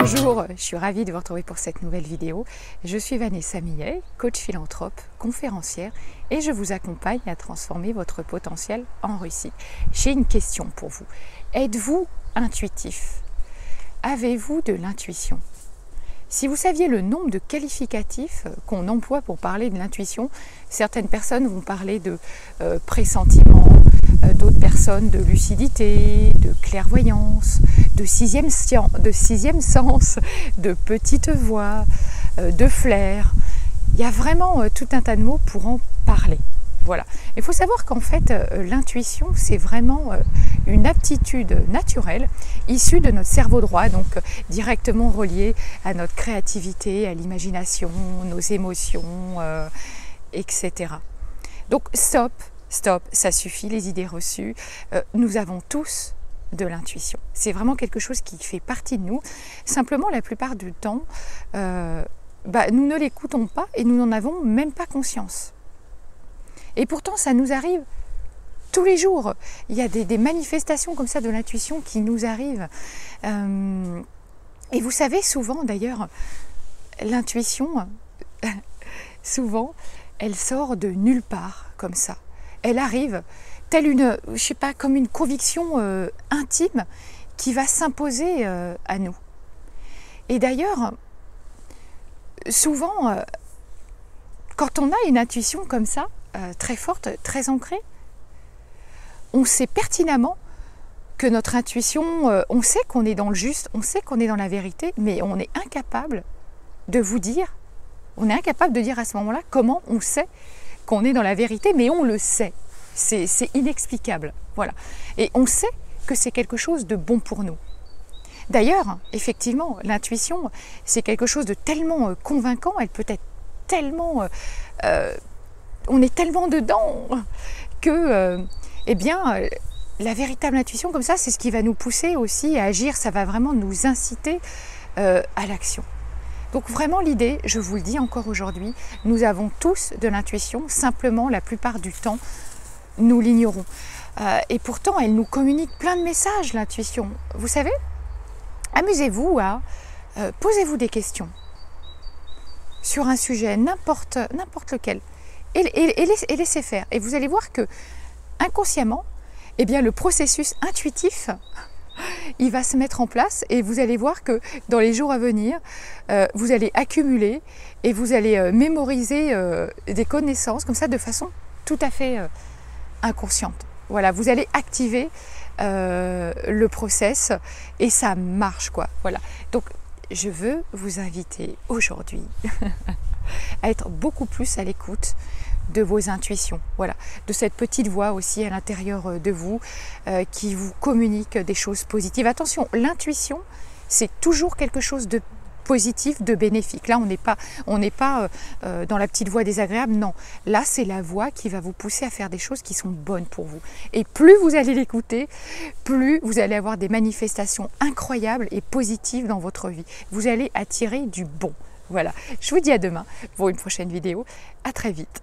Bonjour, je suis ravie de vous retrouver pour cette nouvelle vidéo. Je suis Vanessa Millet, coach philanthrope, conférencière et je vous accompagne à transformer votre potentiel en réussite. J'ai une question pour vous. Êtes-vous intuitif? Avez-vous de l'intuition? Si vous saviez le nombre de qualificatifs qu'on emploie pour parler de l'intuition, certaines personnes vont parler de pressentiment, d'autres personnes de lucidité, de clairvoyance, de sixième sens, de petite voix, de flair. Il y a vraiment tout un tas de mots pour en parler. Voilà. Il faut savoir qu'en fait, l'intuition, c'est vraiment une aptitude naturelle issue de notre cerveau droit, donc directement reliée à notre créativité, à l'imagination, nos émotions, etc. Donc stop, ça suffit, les idées reçues. Nous avons tous de l'intuition. C'est vraiment quelque chose qui fait partie de nous. Simplement, la plupart du temps, nous ne l'écoutons pas et nous n'en avons même pas conscience. Et pourtant, ça nous arrive tous les jours. Il y a des manifestations comme ça de l'intuition qui nous arrivent. Et vous savez, souvent d'ailleurs, l'intuition, souvent, elle sort de nulle part comme ça. Elle arrive telle une, je sais pas, comme une conviction intime qui va s'imposer à nous. Et d'ailleurs, souvent, quand on a une intuition comme ça, très forte, très ancrée, on sait pertinemment que notre intuition, on sait qu'on est dans le juste, on sait qu'on est dans la vérité, mais on est incapable de vous dire, on est incapable de dire à ce moment-là comment on sait qu'on est dans la vérité, mais on le sait. C'est inexplicable. Voilà. Et on sait que c'est quelque chose de bon pour nous. D'ailleurs, effectivement, l'intuition, c'est quelque chose de tellement convaincant, elle peut être tellement... on est tellement dedans que, la véritable intuition comme ça, c'est ce qui va nous pousser aussi à agir, ça va vraiment nous inciter à l'action. Donc vraiment l'idée, je vous le dis encore aujourd'hui, nous avons tous de l'intuition, simplement la plupart du temps, nous l'ignorons. Et pourtant, elle nous communique plein de messages, l'intuition. Vous savez, amusez-vous à posez-vous des questions sur un sujet, n'importe lequel. Et laissez faire. Et vous allez voir que inconsciemment, eh bien, le processus intuitif, il va se mettre en place et vous allez voir que dans les jours à venir, vous allez accumuler et vous allez mémoriser des connaissances comme ça de façon tout à fait inconsciente. Voilà, vous allez activer le process et ça marche quoi. Voilà. Donc, je veux vous inviter aujourd'hui à être beaucoup plus à l'écoute de vos intuitions, voilà, de cette petite voix aussi à l'intérieur de vous qui vous communique des choses positives. Attention, l'intuition, c'est toujours quelque chose de positif, de bénéfique. Là, on n'est pas dans la petite voix désagréable, non. Là, c'est la voix qui va vous pousser à faire des choses qui sont bonnes pour vous. Et plus vous allez l'écouter, plus vous allez avoir des manifestations incroyables et positives dans votre vie. Vous allez attirer du bon. Voilà, je vous dis à demain pour une prochaine vidéo. À très vite.